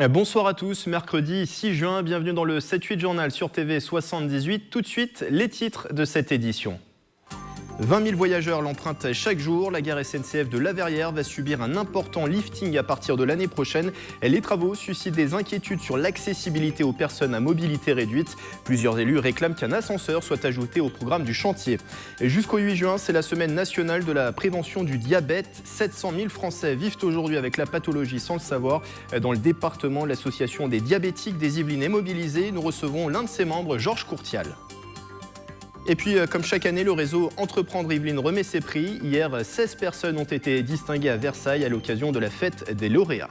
Bonsoir à tous, mercredi 6 juin, bienvenue dans le 7-8 journal sur TV 78. Tout de suite, les titres de cette édition. 20 000 voyageurs l'empruntent chaque jour. La gare SNCF de La Verrière va subir un important lifting à partir de l'année prochaine. Les travaux suscitent des inquiétudes sur l'accessibilité aux personnes à mobilité réduite. Plusieurs élus réclament qu'un ascenseur soit ajouté au programme du chantier. Jusqu'au 8 juin, c'est la semaine nationale de la prévention du diabète. 700 000 Français vivent aujourd'hui avec la pathologie sans le savoir. Dans le département, l'association des diabétiques des Yvelines est mobilisée. Nous recevons l'un de ses membres, Georges Courtial. Et puis, comme chaque année, le réseau Entreprendre Yvelines remet ses prix. Hier, 16 personnes ont été distinguées à Versailles à l'occasion de la fête des lauréats.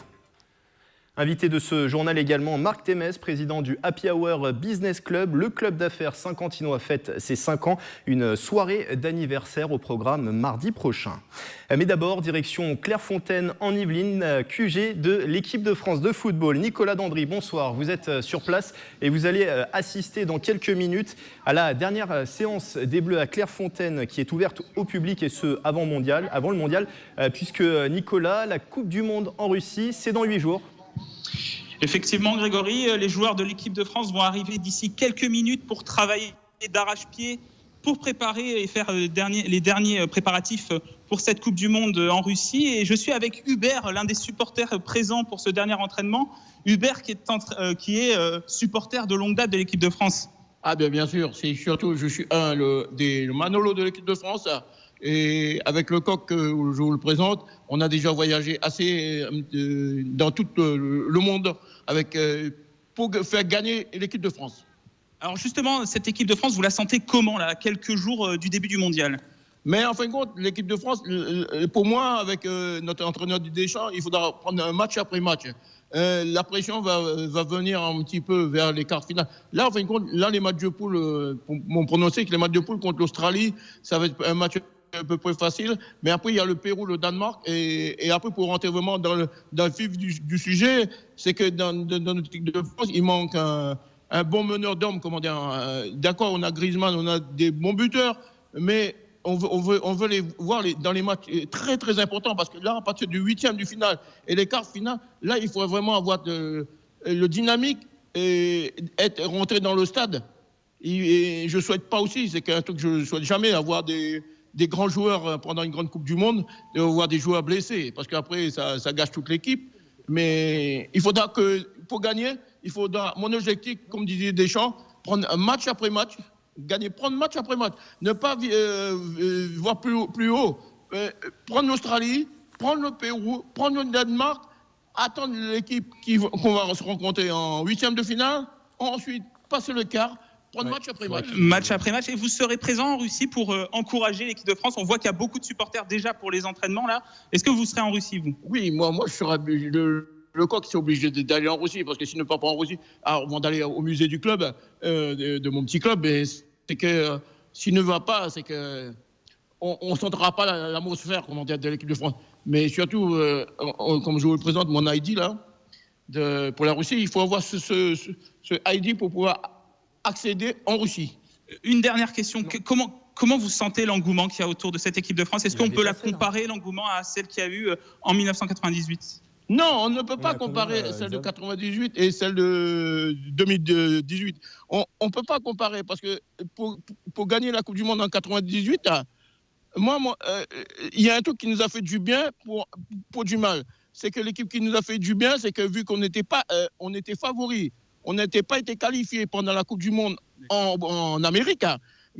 Invité de ce journal également, Marc Témès, président du Happy Hour Business Club. Le club d'affaires Saint-Quentinois fête ses 5 ans. Une soirée d'anniversaire au programme mardi prochain. Mais d'abord, direction Clairefontaine en Yvelines, QG de l'équipe de France de football. Nicolas Dandry, bonsoir. Vous êtes sur place et vous allez assister dans quelques minutes à la dernière séance des Bleus à Clairefontaine qui est ouverte au public et ce avant le mondial, puisque Nicolas, la Coupe du Monde en Russie, c'est dans 8 jours. Effectivement, Grégory, les joueurs de l'équipe de France vont arriver d'ici quelques minutes pour travailler d'arrache-pied, pour préparer et faire les derniers préparatifs pour cette Coupe du Monde en Russie. Et je suis avec Hubert, l'un des supporters présents pour ce dernier entraînement. Hubert qui est supporter de longue date de l'équipe de France. Ah bien sûr, c'est surtout, je suis le Manolo de l'équipe de France. Et avec le coq, je vous le présente, on a déjà voyagé assez dans tout le monde pour faire gagner l'équipe de France. Alors justement, cette équipe de France, vous la sentez comment, là, à quelques jours du début du mondial ? Mais en fin de compte, l'équipe de France, pour moi, avec notre entraîneur Deschamps, il faudra prendre un match après match. La pression va venir un petit peu vers les quarts finales. Là, en fin de compte, les matchs de poule, mon pronostic, les matchs de poule contre l'Australie, ça va être un match à peu près facile, mais après il y a le Pérou, le Danemark, et après pour rentrer vraiment dans le vif du sujet, c'est que dans notre équipe de France, il manque un bon meneur d'hommes, comment dire. D'accord, on a Griezmann, on a des bons buteurs, mais on veut les voir dans les matchs très très importants, parce que là, à partir du 8e du final et les quarts finales, là il faut vraiment avoir le dynamique et rentrer dans le stade. Et je souhaite pas aussi, c'est un truc que je souhaite jamais, avoir des grands joueurs pendant une grande Coupe du Monde, de voir des joueurs blessés, parce qu'après, ça gâche toute l'équipe. Mais il faudra que, pour gagner, mon objectif, comme disait Deschamps, prendre match après match, prendre match après match, ne pas voir plus haut, prendre l'Australie, prendre le Pérou, prendre le Danemark, attendre l'équipe qu'on va se rencontrer en 8e de finale, ensuite passer le quart, prendre match après match. Match après match. Et vous serez présent en Russie pour encourager l'équipe de France. On voit qu'il y a beaucoup de supporters déjà pour les entraînements là. Est-ce que vous serez en Russie, vous ? Oui, moi je serai le coq, c'est obligé d'aller en Russie, parce que s'il ne part pas en Russie, avant d'aller au musée du club, de mon petit club, c'est que s'il ne va pas, c'est que on ne sentira pas l'atmosphère, comment dire, de l'équipe de France. Mais surtout, comme je vous le présente, mon ID là, pour la Russie, il faut avoir ce ID pour pouvoir accéder en Russie. Une dernière question. Comment vous sentez l'engouement qu'il y a autour de cette équipe de France ? Est-ce qu'on peut la comparer, l'engouement, à celle qu'il y a eu en 1998 ? Non, on ne peut pas comparer celle de 98 et celle de 2018. On ne peut pas comparer, parce que pour gagner la Coupe du Monde en 98, il y a un truc qui nous a fait du bien pour du mal. C'est que l'équipe qui nous a fait du bien, c'est que vu qu'on n'était pas, on était favoris, on n'était pas été qualifié pendant la Coupe du Monde en Amérique.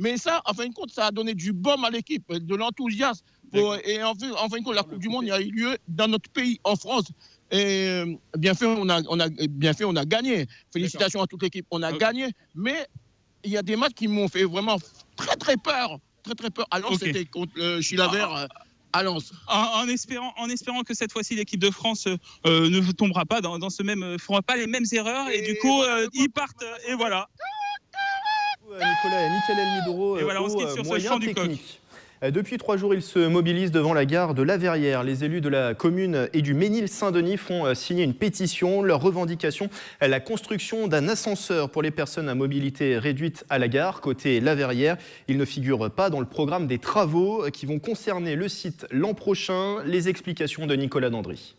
Mais ça, en fin de compte, ça a donné du baume à l'équipe, de l'enthousiasme. Et en fin de compte, la Coupe du Monde, il y a eu lieu dans notre pays, en France. Et bien fait, on a gagné. Félicitations à toute l'équipe, on a gagné. Mais il y a des matchs qui m'ont fait vraiment très très peur. Très très peur. Alors c'était contre le Chilavert. À Lens. En espérant que cette fois-ci l'équipe de France ne tombera pas fera pas les mêmes erreurs et du coup ils partent et voilà. Nicolas et Michael Elmidoro, et voilà, on se quitte sur ce champ du coq. Depuis 3 jours, ils se mobilisent devant la gare de La Verrière. Les élus de la commune et du Ménil-Saint-Denis font signer une pétition. Leur revendication, la construction d'un ascenseur pour les personnes à mobilité réduite à la gare. Côté La Verrière, il ne figure pas dans le programme des travaux qui vont concerner le site l'an prochain. Les explications de Nicolas Dandry.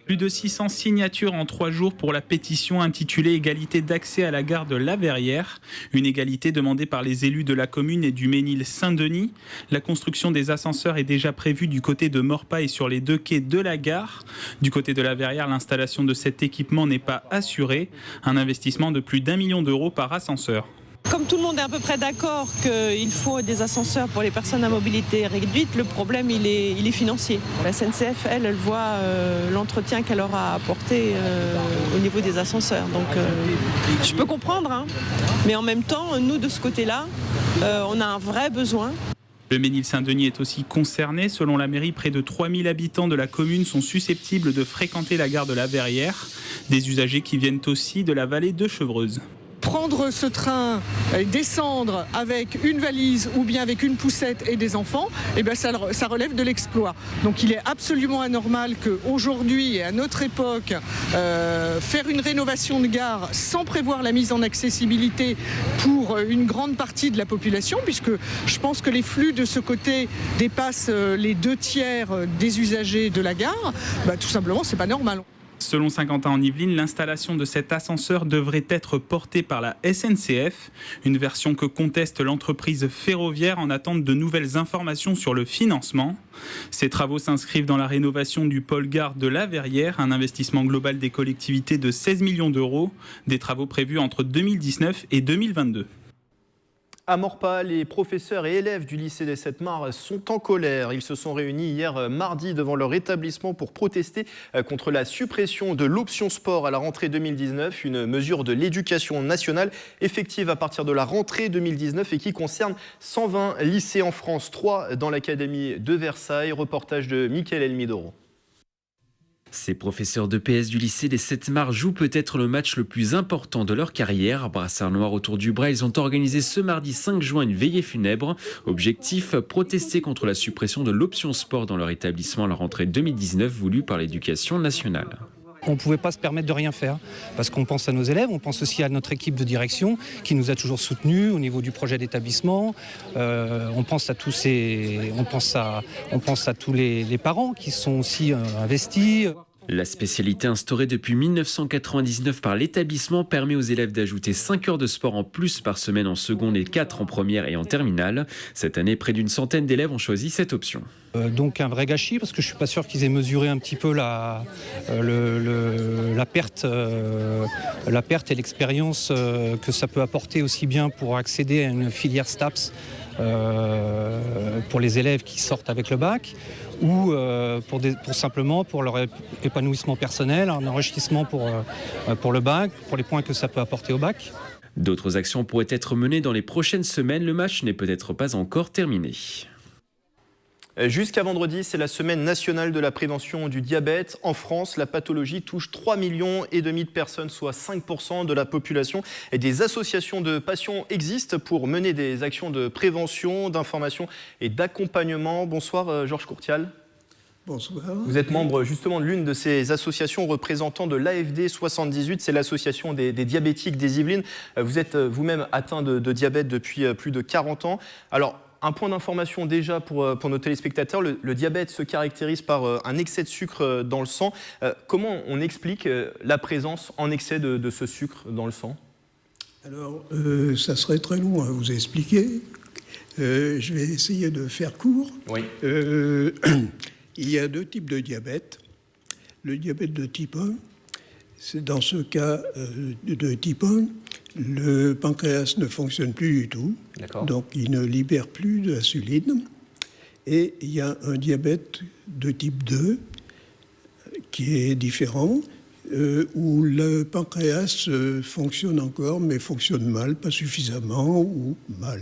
Plus de 600 signatures en 3 jours pour la pétition intitulée « Égalité d'accès à la gare de La Verrière ». Une égalité demandée par les élus de la commune et du Mesnil-Saint-Denis. La construction des ascenseurs est déjà prévue du côté de Morpa et sur les 2 quais de la gare. Du côté de La Verrière, l'installation de cet équipement n'est pas assurée. Un investissement de plus d'1 million d'euros par ascenseur. Comme tout le monde est à peu près d'accord qu'il faut des ascenseurs pour les personnes à mobilité réduite, le problème il est financier. La SNCF, elle voit l'entretien qu'elle aura apporté au niveau des ascenseurs. Donc je peux comprendre, hein, mais en même temps, nous de ce côté-là, on a un vrai besoin. Le Mesnil-Saint-Denis est aussi concerné. Selon la mairie, près de 3000 habitants de la commune sont susceptibles de fréquenter la gare de La Verrière. Des usagers qui viennent aussi de la vallée de Chevreuse. Prendre ce train, descendre avec une valise ou bien avec une poussette et des enfants, eh bien ça relève de l'exploit. Donc il est absolument anormal qu'aujourd'hui et à notre époque, faire une rénovation de gare sans prévoir la mise en accessibilité pour une grande partie de la population, puisque je pense que les flux de ce côté dépassent les 2/3 des usagers de la gare, tout simplement c'est pas normal. Selon Saint-Quentin-en-Yvelines, l'installation de cet ascenseur devrait être portée par la SNCF, une version que conteste l'entreprise ferroviaire en attente de nouvelles informations sur le financement. Ces travaux s'inscrivent dans la rénovation du pôle gare de La Verrière, un investissement global des collectivités de 16 millions d'euros, des travaux prévus entre 2019 et 2022. À Morpa, les professeurs et élèves du lycée des 7 Mars sont en colère. Ils se sont réunis hier mardi devant leur établissement pour protester contre la suppression de l'option sport à la rentrée 2019, une mesure de l'éducation nationale effective à partir de la rentrée 2019 et qui concerne 120 lycées en France, 3 dans l'académie de Versailles. Reportage de Mickaël Elmidoro. Ces professeurs de PS du lycée des 7 Mars jouent peut-être le match le plus important de leur carrière. Brassard noir autour du bras, ils ont organisé ce mardi 5 juin une veillée funèbre. Objectif, protester contre la suppression de l'option sport dans leur établissement à la rentrée 2019 voulue par l'éducation nationale. On ne pouvait pas se permettre de rien faire parce qu'on pense à nos élèves, on pense aussi à notre équipe de direction qui nous a toujours soutenus au niveau du projet d'établissement. On pense à tous les parents qui sont aussi investis. La spécialité instaurée depuis 1999 par l'établissement permet aux élèves d'ajouter 5 heures de sport en plus par semaine en seconde et 4 en première et en terminale. Cette année, près d'une centaine d'élèves ont choisi cette option. Donc un vrai gâchis parce que je ne suis pas sûr qu'ils aient mesuré un petit peu la perte et l'expérience que ça peut apporter aussi bien pour accéder à une filière STAPS pour les élèves qui sortent avec le bac ou simplement pour leur épanouissement personnel, un enrichissement pour le bac, pour les points que ça peut apporter au bac. D'autres actions pourraient être menées dans les prochaines semaines. Le match n'est peut-être pas encore terminé. Jusqu'à vendredi, c'est la semaine nationale de la prévention du diabète. En France, la pathologie touche 3,5 millions de personnes, soit 5% de la population. Et des associations de patients existent pour mener des actions de prévention, d'information et d'accompagnement. Bonsoir Georges Courtial. Bonsoir. Vous êtes membre justement de l'une de ces associations représentant de l'AFD 78, c'est l'association des diabétiques des Yvelines. Vous êtes vous-même atteint de diabète depuis plus de 40 ans. Alors, un point d'information déjà pour nos téléspectateurs, le diabète se caractérise par un excès de sucre dans le sang. Comment on explique la présence en excès de ce sucre dans le sang ? Alors, ça serait très long à vous expliquer. Je vais essayer de faire court. Oui. Il y a 2 types de diabète. Le diabète de type 1, c'est dans ce cas de type 1, le pancréas ne fonctionne plus du tout, donc il ne libère plus d'insuline. Et il y a un diabète de type 2 qui est différent, où le pancréas fonctionne encore, mais fonctionne mal, pas suffisamment ou mal.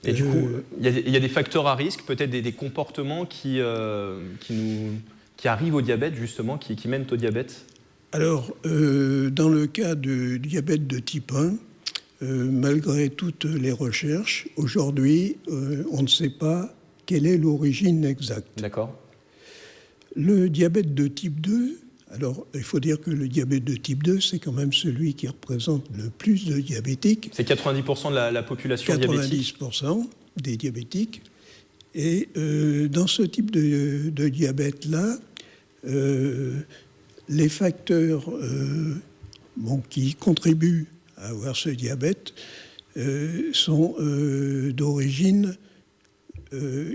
Et du coup, il y a des facteurs à risque, peut-être des comportements qui arrivent au diabète, justement, qui mènent au diabète ? Alors, dans le cas du diabète de type 1, malgré toutes les recherches, aujourd'hui, on ne sait pas quelle est l'origine exacte. D'accord. Le diabète de type 2, alors il faut dire que le diabète de type 2, c'est quand même celui qui représente le plus de diabétiques. C'est 90% de la population diabétique. 90% des diabétiques. Et dans ce type de diabète-là, Les facteurs qui contribuent à avoir ce diabète sont d'origine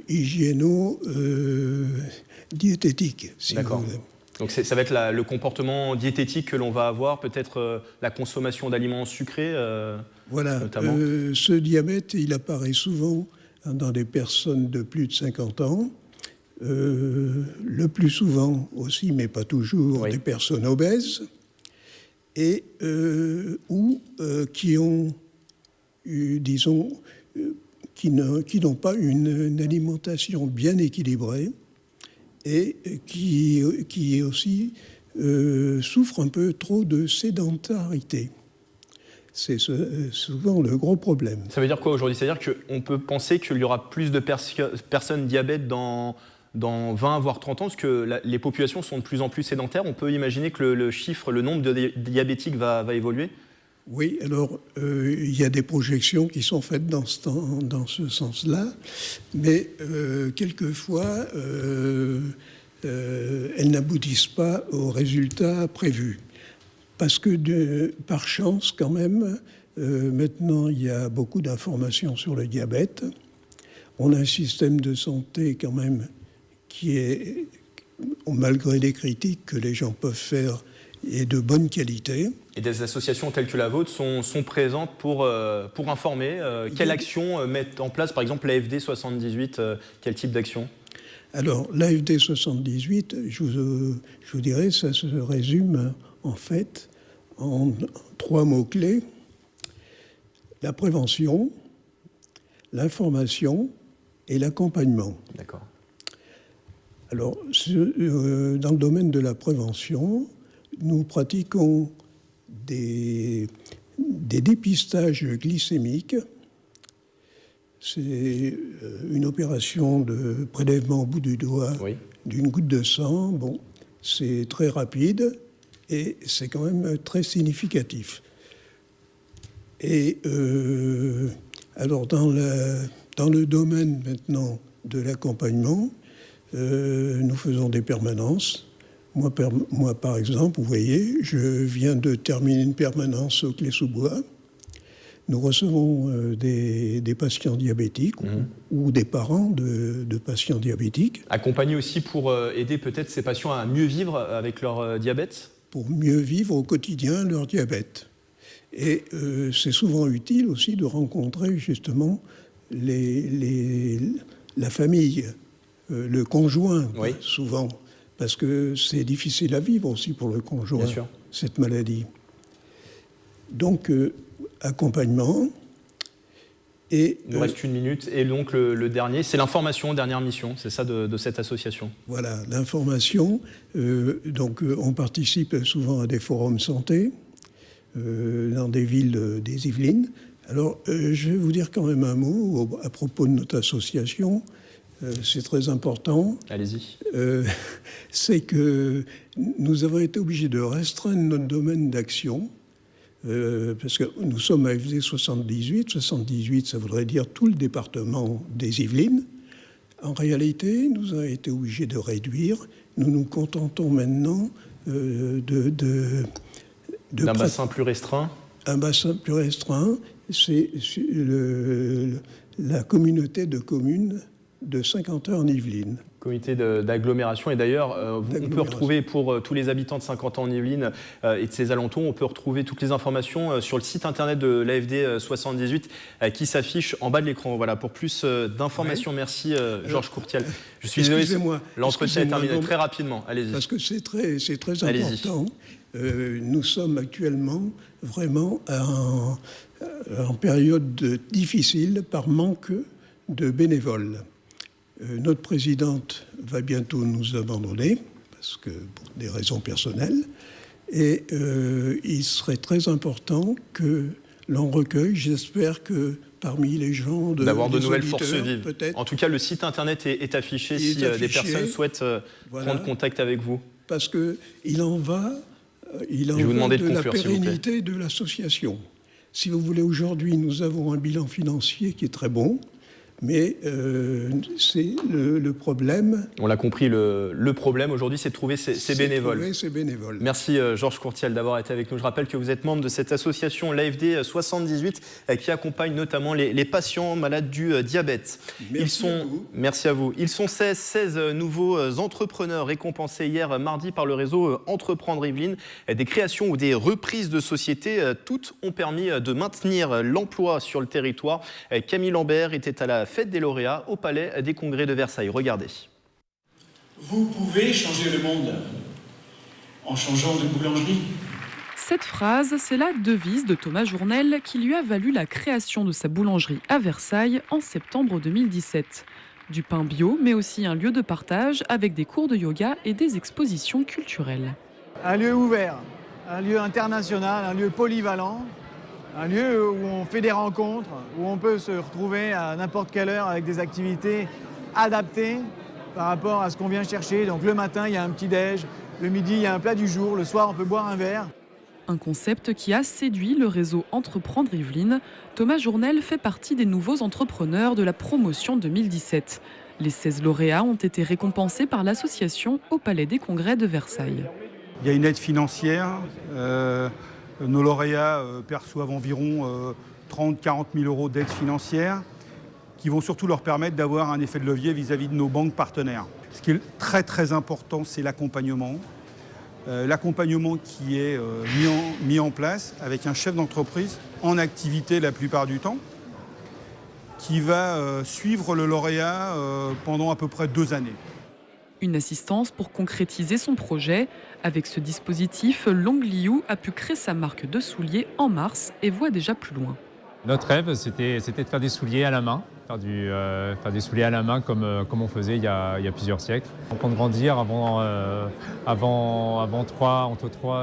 hygiéno-diététique. D'accord. Donc ça va être le comportement diététique que l'on va avoir, peut-être la consommation d'aliments sucrés notamment. Ce diabète, il apparaît souvent dans des personnes de plus de 50 ans, le plus souvent aussi, mais pas toujours, des personnes obèses, et ou qui ont qui n'ont pas une alimentation bien équilibrée et qui aussi souffrent un peu trop de sédentarité. C'est souvent le gros problème. Ça veut dire quoi aujourd'hui? C'est-à-dire qu'on peut penser qu'il y aura plus de personnes diabètes dans 20 voire 30 ans, parce que les populations sont de plus en plus sédentaires. On peut imaginer que le nombre de diabétiques va évoluer? Oui, alors il y a des projections qui sont faites dans ce sens-là, mais quelquefois elles n'aboutissent pas aux résultats prévus. Parce que par chance, quand même, maintenant il y a beaucoup d'informations sur le diabète. On a un système de santé quand même qui est, malgré les critiques que les gens peuvent faire, est de bonne qualité. Et des associations telles que la vôtre sont présentes pour informer. Quelle action mettent en place, par exemple, l'AFD 78 quel type d'action? Alors, l'AFD 78, je vous dirais, ça se résume en fait en 3 mots-clés: la prévention, l'information et l'accompagnement. D'accord. Alors, dans le domaine de la prévention, nous pratiquons des dépistages glycémiques. C'est une opération de prélèvement au bout du doigt d'une goutte de sang. Bon, c'est très rapide et c'est quand même très significatif. Et alors, dans le domaine maintenant de l'accompagnement, nous faisons des permanences. Moi, par exemple, vous voyez, je viens de terminer une permanence au Clé-sous-Bois. Nous recevons des patients diabétiques ou des parents de patients diabétiques. Accompagner aussi pour aider peut-être ces patients à mieux vivre avec leur diabète? Pour mieux vivre au quotidien leur diabète. Et c'est souvent utile aussi de rencontrer justement la famille, le conjoint, souvent. Parce que c'est difficile à vivre aussi pour le conjoint, cette maladie. Donc, accompagnement. Et, il nous reste 1 minute. Et donc, le dernier, c'est l'information, dernière mission, c'est ça de cette association? Voilà, l'information. Donc, on participe souvent à des forums santé dans des villes des Yvelines. Alors, je vais vous dire quand même un mot à propos de notre association. C'est très important. Allez-y. C'est que nous avons été obligés de restreindre notre domaine d'action parce que nous sommes à AFD 78. 78, ça voudrait dire tout le département des Yvelines. En réalité, nous avons été obligés de réduire. Nous nous contentons maintenant d'un bassin plus restreint. Un bassin plus restreint, c'est la communauté de communes de Saint-Quentin-en-Yvelines. Comité d'agglomération. Et d'ailleurs, on peut retrouver pour tous les habitants de Saint-Quentin-en-Yvelines et de ses alentours, on peut retrouver toutes les informations sur le site internet de l'AFD 78 qui s'affiche en bas de l'écran. Voilà, pour plus d'informations. Merci Georges Courtial. Je suis désolé, l'entretien est terminé très rapidement. Allez-y. Parce que c'est très important. Nous sommes actuellement vraiment en période difficile par manque de bénévoles. Notre présidente va bientôt nous abandonner, parce que pour des raisons personnelles, et il serait très important que l'on recueille, j'espère que parmi les gens d'avoir de nouvelles forces vives. En tout cas, le site internet est affiché si des personnes souhaitent prendre contact avec vous. Parce qu'il en va, de la pérennité de l'association. Si vous voulez, aujourd'hui, nous avons un bilan financier qui est très bon, Mais c'est le problème. On l'a compris, le problème aujourd'hui, c'est de trouver ces bénévoles. Merci Georges Courtial d'avoir été avec nous. Je rappelle que vous êtes membre de cette association, l'AFD 78, qui accompagne notamment les patients malades du diabète. Merci à vous. Ils sont 16 nouveaux entrepreneurs récompensés hier mardi par le réseau Entreprendre Yvelines. Des créations ou des reprises de sociétés, toutes ont permis de maintenir l'emploi sur le territoire. Camille Lambert était à la fête des lauréats au Palais des Congrès de Versailles. Regardez. Vous pouvez changer le monde en changeant de boulangerie. Cette phrase, c'est la devise de Thomas Journel qui lui a valu la création de sa boulangerie à Versailles en septembre 2017. Du pain bio, mais aussi un lieu de partage avec des cours de yoga et des expositions culturelles. Un lieu ouvert, un lieu international, un lieu polyvalent, un lieu où on fait des rencontres, où on peut se retrouver à n'importe quelle heure avec des activités adaptées par rapport à ce qu'on vient chercher. Donc le matin, il y a un petit-déj, le midi, il y a un plat du jour, le soir, on peut boire un verre. Un concept qui a séduit le réseau Entreprendre Yvelines. Thomas Journel fait partie des nouveaux entrepreneurs de la promotion 2017. Les 16 lauréats ont été récompensés par l'association au Palais des Congrès de Versailles. Il y a une aide financière. Nos lauréats perçoivent environ 30-40 000 euros d'aide financière qui vont surtout leur permettre d'avoir un effet de levier vis-à-vis de nos banques partenaires. Ce qui est très très important, c'est l'accompagnement. L'accompagnement qui est mis en place avec un chef d'entreprise en activité la plupart du temps, qui va suivre le lauréat pendant à peu près 2 années. Une assistance pour concrétiser son projet. Avec ce dispositif, Long Liu a pu créer sa marque de souliers en mars et voit déjà plus loin. Notre rêve, c'était de faire des souliers à la main, faire des souliers à la main comme on faisait il y a plusieurs siècles. On compte grandir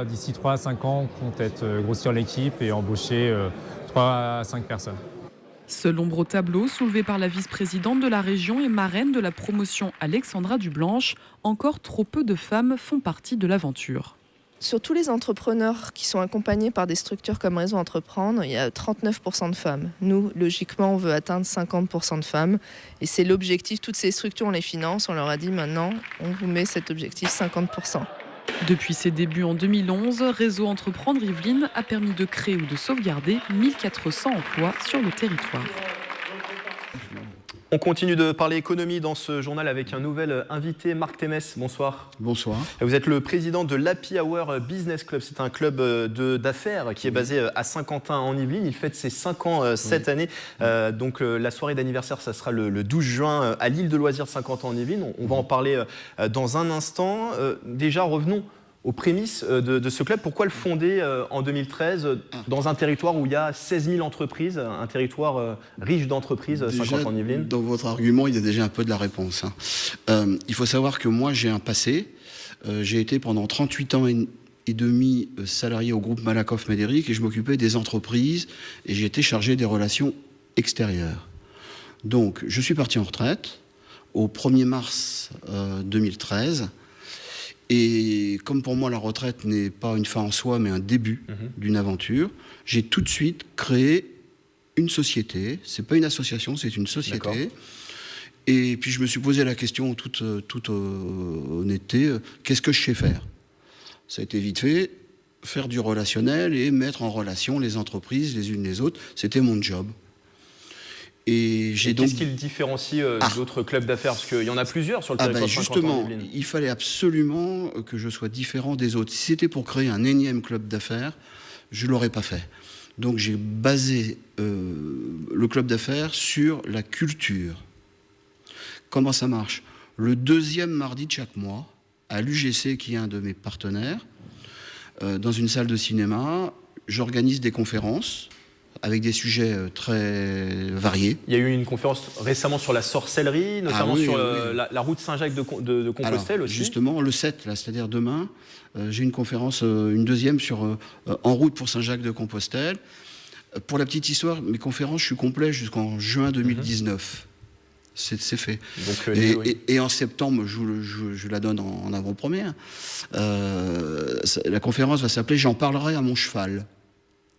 d'ici 3 à 5 ans, on compte grossir l'équipe et embaucher 3 à 5 personnes. Seul ombre au tableau, soulevé par la vice-présidente de la région et marraine de la promotion Alexandra Dublanche, encore trop peu de femmes font partie de l'aventure. Sur tous les entrepreneurs qui sont accompagnés par des structures comme Réseau Entreprendre, il y a 39% de femmes. Nous, logiquement, on veut atteindre 50% de femmes. Et c'est l'objectif. Toutes ces structures, on les finance. On leur a dit maintenant, on vous met cet objectif 50%. Depuis ses débuts en 2011, Réseau Entreprendre Yvelines a permis de créer ou de sauvegarder 1400 emplois sur le territoire. On continue de parler économie dans ce journal avec un nouvel invité, Marc Témès. Bonsoir. Bonsoir. Vous êtes le président de l'Happy Hour Business Club. C'est un club d'affaires qui est basé à Saint-Quentin en Yvelines. Il fête ses 5 ans cette année. Donc la soirée d'anniversaire, ça sera le 12 juin à l'île de loisirs de Saint-Quentin en Yvelines. On va en parler dans un instant. Déjà, revenons aux prémices de ce club. Pourquoi le fonder en 2013 dans un territoire où il y a 16 000 entreprises, un territoire riche d'entreprises, Saint-Quentin en Yvelines? Dans votre argument, il y a déjà un peu de la réponse. Il faut savoir que moi, j'ai un passé. J'ai été pendant 38 ans et demi salarié au groupe Malakoff-Médéric et je m'occupais des entreprises et j'ai été chargé des relations extérieures. Donc, je suis parti en retraite au 1er mars 2013. Et comme pour moi, la retraite n'est pas une fin en soi, mais un début d'une aventure, j'ai tout de suite créé une société. C'est pas une association, c'est une société. Et puis je me suis posé la question, toute honnêteté, qu'est-ce que je sais faire? Ça a été vite fait, faire du relationnel et mettre en relation les entreprises les unes les autres. C'était mon job. Et qu'est-ce qui le différencie d'autres clubs d'affaires? Parce qu'il y en a plusieurs sur le territoire de Saint-Quentin. Justement, il fallait absolument que je sois différent des autres. Si c'était pour créer un énième club d'affaires, je ne l'aurais pas fait. Donc j'ai basé le club d'affaires sur la culture. Comment ça marche? Le 2e mardi de chaque mois, à l'UGC, qui est un de mes partenaires, dans une salle de cinéma, j'organise des conférences avec des sujets très variés. Il y a eu une conférence récemment sur la sorcellerie, notamment sur la route Saint-Jacques de Compostelle. Alors, aussi. Justement, le 7, c'est-à-dire demain, j'ai une conférence, une deuxième sur En route pour Saint-Jacques de Compostelle. Pour la petite histoire, mes conférences, je suis complet jusqu'en juin 2019. C'est fait. Donc, et en septembre, je la donne en avant-première. La conférence va s'appeler « J'en parlerai à mon cheval ».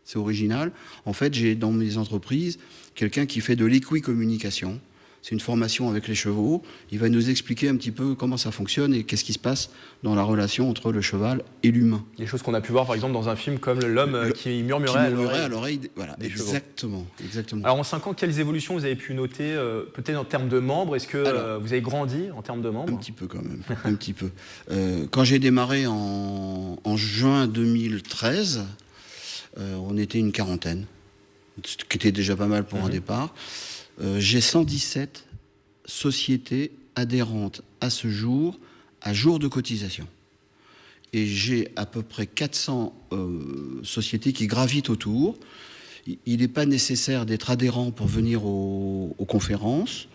C'est original. En fait, j'ai dans mes entreprises quelqu'un qui fait de l'équicommunication. c'est une formation avec les chevaux. Il va nous expliquer un petit peu comment ça fonctionne et qu'est-ce qui se passe dans la relation entre le cheval et l'humain. Les choses qu'on a pu voir par exemple dans un film comme l'homme qui murmurait à l'oreille. Voilà, exactement. Alors en 5 ans, quelles évolutions vous avez pu noter, peut-être en termes de membres? Est-ce que vous avez grandi en termes de membres? Un petit peu quand même, un petit peu. Quand j'ai démarré en juin 2013, on était une quarantaine, ce qui était déjà pas mal pour un départ. J'ai 117 sociétés adhérentes à ce jour, à jour de cotisation. Et j'ai à peu près 400 sociétés qui gravitent autour. Il n'est pas nécessaire d'être adhérent pour venir aux conférences.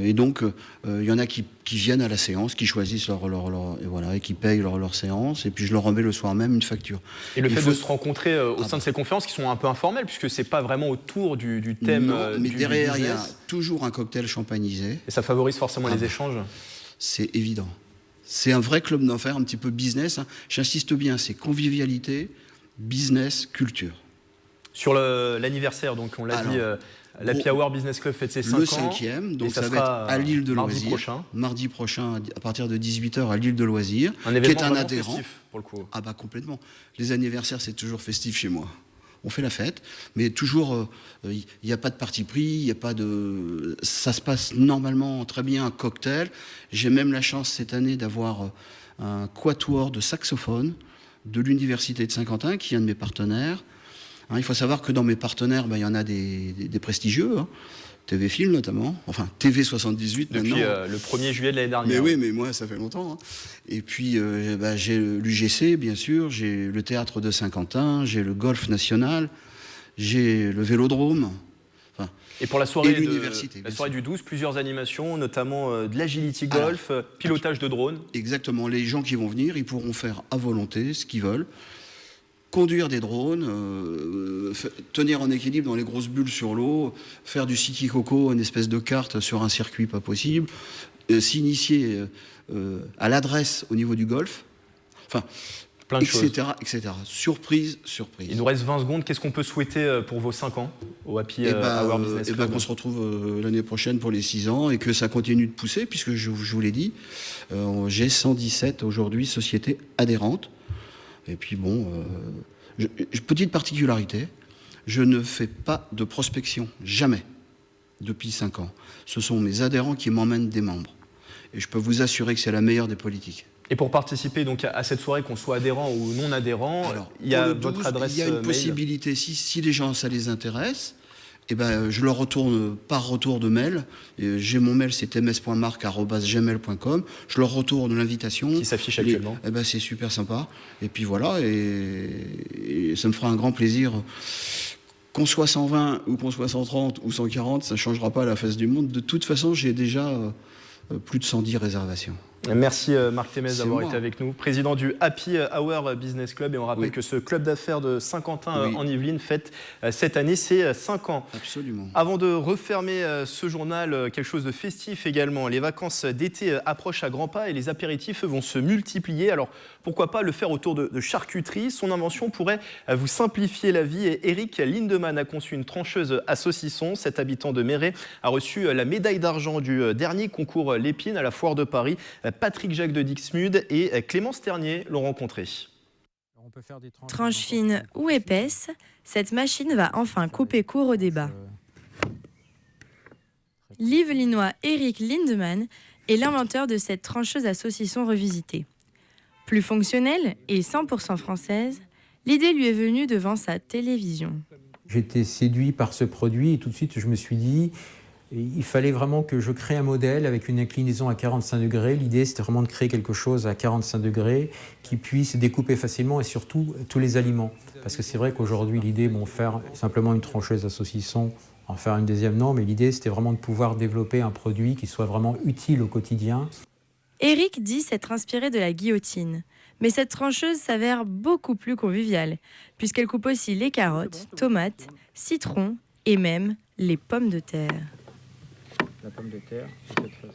Et donc, il y en a qui viennent à la séance, qui choisissent et qui payent leur séance. Et puis, je leur remets le soir même une facture. Et le fait de se rencontrer au sein de ces conférences qui sont un peu informelles, puisque c'est pas vraiment autour du thème. Non, mais derrière, il y a toujours un cocktail champanisé. Et ça favorise forcément les échanges. C'est évident. C'est un vrai club d'enfer, un petit peu business. J'insiste bien, c'est convivialité, business, culture. Sur l'anniversaire, donc on l'a dit, l'Happy Hour Business Club fête ses 5 ans. Le 5e, donc ça va être à l'île de Loisirs. Mardi prochain, à partir de 18h à l'île de Loisirs. Un événement qui est un adhérent. Festif, pour le coup. Ah bah complètement. Les anniversaires, c'est toujours festif chez moi. On fait la fête, mais toujours, il n'y a pas de parti pris, il n'y a pas de... Ça se passe normalement très bien, un cocktail. J'ai même la chance cette année d'avoir un quatuor de saxophone de l'Université de Saint-Quentin, qui est un de mes partenaires. Il faut savoir que dans mes partenaires, il y en a des prestigieux, TV Film notamment, enfin TV 78 depuis maintenant. Le 1er juillet de l'année dernière. Mais oui, mais moi ça fait longtemps. Et puis j'ai l'UGC bien sûr, j'ai le théâtre de Saint-Quentin, j'ai le golf national, j'ai le vélodrome. Et pour la soirée, l'université, la soirée du 12, plusieurs animations, notamment de l'agility golf, pilotage de drone. Exactement, les gens qui vont venir, ils pourront faire à volonté ce qu'ils veulent. Conduire des drones, tenir en équilibre dans les grosses bulles sur l'eau, faire du City Coco, une espèce de carte sur un circuit pas possible, s'initier à l'adresse au niveau du golf, enfin, plein de etc., etc. Surprise. Il nous reste 20 secondes. Qu'est-ce qu'on peut souhaiter pour vos 5 ans au Happy Hour Business Club? Qu'on se retrouve l'année prochaine pour les 6 ans et que ça continue de pousser, puisque je vous l'ai dit, j'ai 117 aujourd'hui sociétés adhérentes. Et puis petite particularité, je ne fais pas de prospection, jamais, depuis 5 ans. Ce sont mes adhérents qui m'emmènent des membres. Et je peux vous assurer que c'est la meilleure des politiques. Et pour participer donc à cette soirée, qu'on soit adhérent ou non adhérent, il y a votre adresse mail. Il y a une possibilité, si les gens, ça les intéresse, je leur retourne par retour de mail. J'ai mon mail, c'est ms.marc@gmail.com. Je leur retourne l'invitation. Qui s'affiche actuellement. C'est super sympa. Et puis voilà, et ça me fera un grand plaisir. Qu'on soit 120 ou qu'on soit 130 ou 140, ça ne changera pas la face du monde. De toute façon, j'ai déjà plus de 110 réservations. Merci Marc Témez d'avoir été avec nous, président du Happy Hour Business Club. Et on rappelle que ce club d'affaires de Saint-Quentin en Yvelines fête cette année ses 5 ans. Absolument. Avant de refermer ce journal, quelque chose de festif également. Les vacances d'été approchent à grands pas et les apéritifs vont se multiplier. Alors pourquoi pas le faire autour de charcuterie? Son invention pourrait vous simplifier la vie. Et Eric Lindemann a conçu une trancheuse à saucisson. Cet habitant de Méret a reçu la médaille d'argent du dernier concours Lépine à la Foire de Paris. Patrick Jacques de Dixmude et Clémence Ternier l'ont rencontré. Tranche fine ou épaisse, cette machine va enfin couper court au débat. L'Yvelinois Eric Lindemann est l'inventeur de cette trancheuse à saucisson revisitée. Plus fonctionnelle et 100% française, l'idée lui est venue devant sa télévision. J'étais séduit par ce produit et tout de suite je me suis dit il fallait vraiment que je crée un modèle avec une inclinaison à 45 degrés. L'idée, c'était vraiment de créer quelque chose à 45 degrés qui puisse découper facilement et surtout tous les aliments. Parce que c'est vrai qu'aujourd'hui, l'idée, faire simplement une trancheuse à saucisson, en faire une deuxième, non, mais l'idée, c'était vraiment de pouvoir développer un produit qui soit vraiment utile au quotidien. Eric dit s'être inspiré de la guillotine. Mais cette trancheuse s'avère beaucoup plus conviviale, puisqu'elle coupe aussi les carottes, tomates, citrons et même les pommes de terre. La pomme de terre.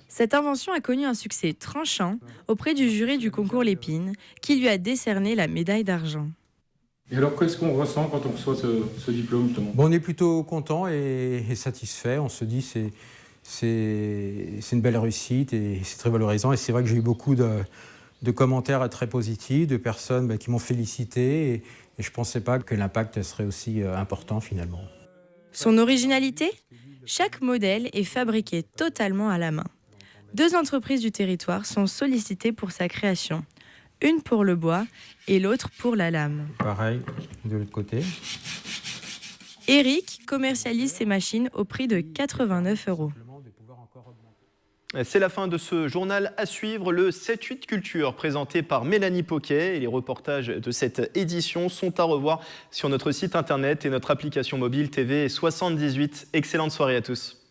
Cette invention a connu un succès tranchant auprès du jury du concours Lépine, qui lui a décerné la médaille d'argent. Et alors, qu'est-ce qu'on ressent quand on reçoit ce diplôme, justement ? On est plutôt content et satisfait. On se dit c'est une belle réussite et c'est très valorisant. Et c'est vrai que j'ai eu beaucoup de commentaires très positifs, de personnes qui m'ont félicité et je ne pensais pas que l'impact serait aussi important finalement. Son originalité ? Chaque modèle est fabriqué totalement à la main. 2 entreprises du territoire sont sollicitées pour sa création. Une pour le bois et l'autre pour la lame. Pareil, de l'autre côté. Eric commercialise ses machines au prix de 89 €. C'est la fin de ce journal à suivre, le 7-8 Culture, présenté par Mélanie Poquet. Et les reportages de cette édition sont à revoir sur notre site internet et notre application mobile TV 78. Excellente soirée à tous.